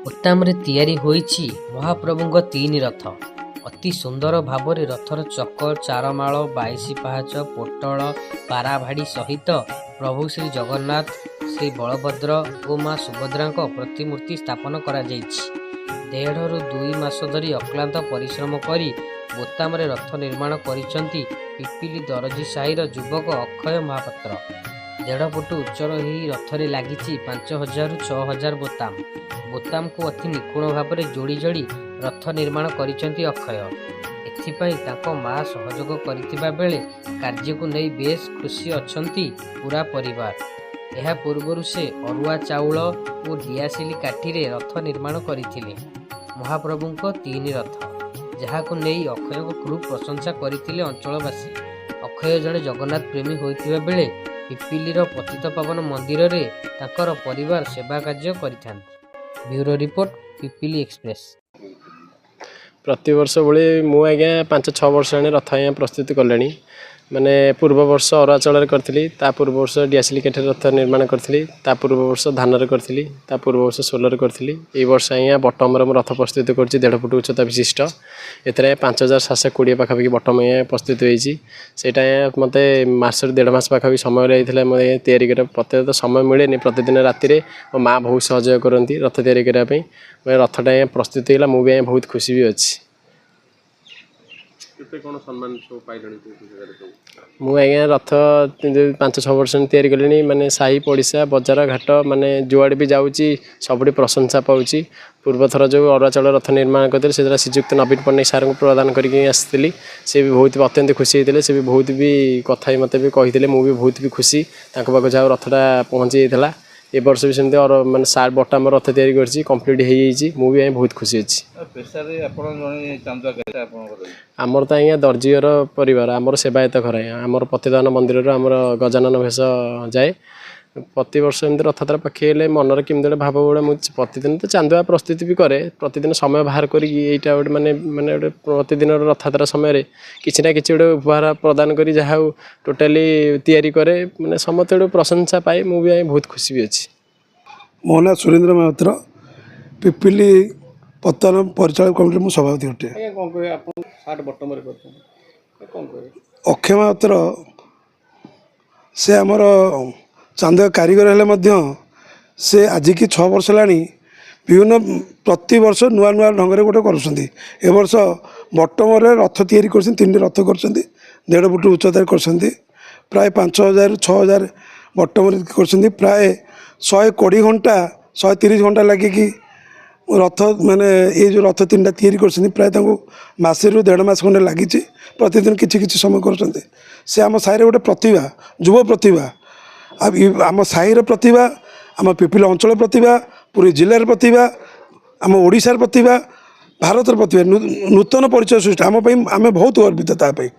उत्तामरे तैयारी होईछि महाप्रभुଙ୍କ तीन रथ। अति सुंदर भावरे रथर चक चारमाଳ 22 पाहाच पोटल पाराभाड़ी सहित प्रभु श्री जगन्नाथ श्री बलभद्र और माँ सुभद्रा प्रतिमूर्ति स्थापन करा जाइछि। 1.5 ରୁ 2 मास धरी अक्लांत परिश्रम करी बोतामरे रथ निर्माण करिसंती पिपिली दरजी साहिर युवक अक्षय महापात्र। 1.5 फुट उच्चर ही रथरे लागिछि 5000 ରୁ 6000 बोताम। बोताम को अति निपुण भाव में जोड़ी जोड़ी रथ निर्माण करिसंती अक्षय। एथिपाई ताको माँ सहयोग करिथिबा बेले कार्य को नहीं बेस खुशी अछंती पूरा परिवार। यह पूर्वर से अरुआ चाउल और डियासिली काठी रथ निर्माण करथिले। महाप्रभुଙ୍କ 3 रथ जहाको नहीं अक्षय को खूब प्रशंसा करथिले अंचलवासी। अक्षय जड़े जगन्नाथ प्रेमी होइथिबा बेले पिपिलीर पतित पावन मंदिर रे ताकर परिवार सेवा कार्य करिथांती। Bureau report Pipili express. प्रति वर्ष भाई मु आज्ञा 5-6 वर्ष आने रथ आज्ञा प्रस्तुत कले। माने पूर्व वर्ष अरुणाचल करी, पूर्व वर्ष डियासिली काठी रथ निर्माण करी, पूर्व वर्ष धानर करी, पूर्व वर्ष सोलर करी। ये वर्ष आज्ञा बटम रथ प्रस्तुत कर 1.5 फुट उच्चता विशिष्ट। एथेर 5720 पाखापाखि बटम आज्ञा प्रस्तुत होता। मत मास 1.5 मास पाखापाखि समय लगे मैं तैयारी कर। प्रत्येक समय मिले प्रतिदिन राति मो माँ बहुत सहयोग करती रथ तैयारी करने। मैं रथटा आज्ञा प्रस्तुत होगा मुझे बहुत खुशी भी अच्छी। मु आज्ञा रथ 5-6 वर्ष तैयारी कले। माने साही पड़िशा बजार घाट माने जुआड़े भी जाऊँगी सबुठी प्रशंसा पाऊँगी। पूर्व थर जो अरुणाचल रथ निर्माण करते से श्रीजुक्त नवीन पट्टनायक सार को प्रदान करके आसती। से भी बहुत अत्यंत खुशी होते। से भी बहुत भी कथा मत भी कही मुझे बहुत भी खुशी पाक जहाँ रथटा पहुँची जाता। ए वर्ष भी सेमती और माने सार बटाम रथ तैयारी करछि कंप्लीट हो जाइए। मुझे बहुत खुशी अच्छी। आमर तो आज्ञा दर्जीर परिवार आमर सेवायत घर आमर प्रतिदान मंदिर आमर गजानन भेष जाए। प्रति वर्ष एमती रथयात्रा पाखे मनर केमती भाव गुड़ा मुझे प्रतिदिन तो चांदुआ प्रस्तुति भी करे। प्रतिदिन समय बाहर करा गोटे माने माने गोटे प्रतिदिन रथयात्रा समय किसी ना कि गोटे उपहार प्रदान करी जहाँ टोटाली तैयारी करे माने समस्त गोटे प्रशंसा पाए। मुझे बहुत खुशी भी अच्छी। मो ना सुरेन्द्र महापात्र पिपिली पत्तन परिचालक कमिटी मु सभापति अटे। अक्षय महापात्र से आमर चांदा कारीगर हेले से आज की 6 वर्ष लानी विभिन्न प्रति वर्ष नुआ नुआ ढंग से गोटे करुँच। ए वर्ष बटम रथ तैयारी कर 3 रथ कर 1.5 फुट उच्चतार कर प्राय 5000 ରୁ 6000 बटम कर प्राय 120 घंटा 130 घंटा लगे कि रथ माने ये जो रथ 3टा तैयारी कर प्राय मसे रू 1.5 मास खंडे लगी। प्रतिदिन किसी समय कर से आम साहिर गोटे प्रतिभा युव प्रतिभा आम साहिर प्रतिभा आम पिपिली अंचल प्रतिभा पूरी जिलार प्रतिभा आम ओडिशार प्रतिभा भारतर प्रतिभा नूतन परिचय सृष्टि आम बहुत गर्वित तापाई।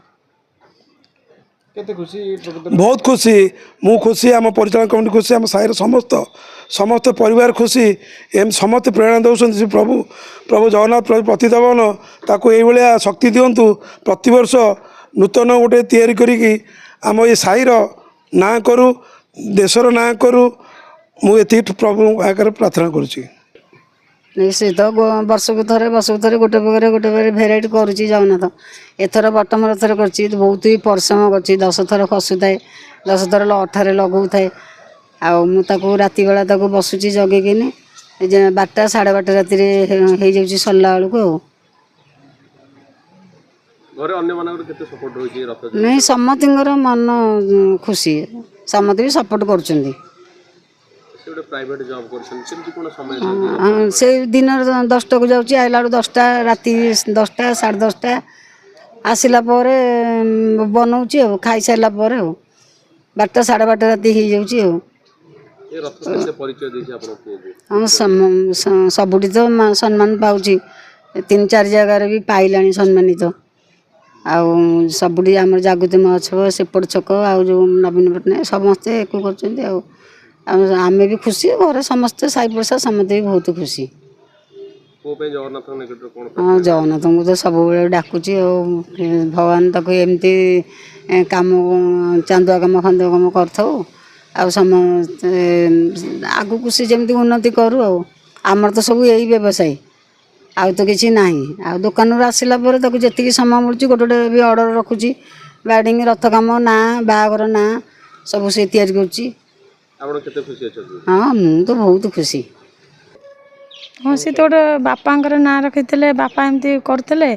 बहुत खुशी मु खुशी आम परिचालन कमिटी खुशी आम साहिर समस्त समस्त परिवार खुशी एम समस्त प्रेरणा दौरान प्रभु प्रभु जगन्नाथ प्रभु प्रतिदान ताको ये शक्ति दिंतु। प्रति वर्ष नूतन गोटे तैयारी करी आम ये साहिर ना करूँ देशर ना करूँ मुझे प्रभु आगे प्रार्थना करुँची। से तो वर्ष को थे गोटे प्रकार भेराइट करुँची जगन्नाथ। एथर बटम रथर कर बहुत ही परिश्रम कर 10 थर खसु थाए 10 थर अठारे लगू थाए। आउ राति बेला बसुची जगेकिन 12टा 12:30 राति हो सरला बेलू नहीं समत मन खुशी समत भी सपोर्ट कर से दिन 10टा को जाऊँगी आइला 10टा राति 10टा 10:30 आसला बनाऊँगी खाई सारा 12टा 12:30 राति हो जाऊँगी। सबुठी तो सम्मान पाऊँ 3-4 जगार भी पाइला सम्मानित। आउ सबुठी आम जागृति महोत्सव सेपट छक आ जो नवीन पट्टनायक समस्ते एक कर आम भी खुशी घर समस्ते साई पड़सा समस्ते भी बहुत खुशी। हाँ जगन्नाथ को तो सब डाकुची भगवान तक एमती काम चांदुआ कम खंदुआ कम कर समस्त आगू सी जमी उन्नति करूँ। ଆମର ତ ସବୁ ଏଇ ବ୍ୟବସାୟୀ, ଆଉ ତ କିଛି ନାହିଁ। ଆଉ ଦୋକାନରୁ ଆସିଲା ପରେ ତାକୁ ଯେତିକି ସମୟ ମିଳୁଛି ଗୋଟେ ଗୋଟେ ବି ଅର୍ଡ଼ର ରଖୁଛି। ବ୍ୟାଡିଂ, ରଥ କାମ, ନାଁ, ବାହାଘର ନାଁ ସବୁ ସେ ତିଆରି କରୁଛି। ଆପଣ କେତେ ଖୁସି ଅଛନ୍ତି? ହଁ ମୁଁ ତ ବହୁତ ଖୁସି। ହଁ ସେ ତ ଗୋଟେ ବାପାଙ୍କର ନାଁ ରଖିଥିଲେ, ବାପା ଏମିତି କରୁଥିଲେ,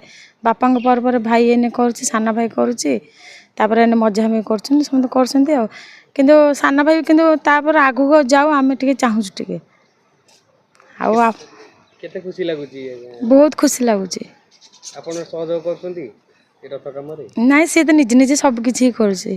ବାପାଙ୍କ ପରେ ପରେ ଭାଇ ଏନେ କରୁଛି, ସାନ ଭାଇ କରୁଛି, ତାପରେ ଏନେ ମଝିଆ ଭାଇ କରୁଛନ୍ତି, ସମସ୍ତେ କରୁଛନ୍ତି ଆଉ। କିନ୍ତୁ ସାନ ଭାଇ କିନ୍ତୁ ତାପରେ ଆଗକୁ ଯାଉ ଆମେ ଟିକେ ଚାହୁଁଛୁ ଟିକେ। ଆଉ କେତେ ଖୁସି ଲାଗୁଛି ବହୁତ ଖୁସି ଲାଗୁଛି। ଆପଣ ସହଯୋଗ କରୁଛନ୍ତି ଏ ରଥ କାମରେ? ନାଇଁ ସେ ତ ନିଜେ ନିଜେ ସବୁ କିଛି କରୁଛି।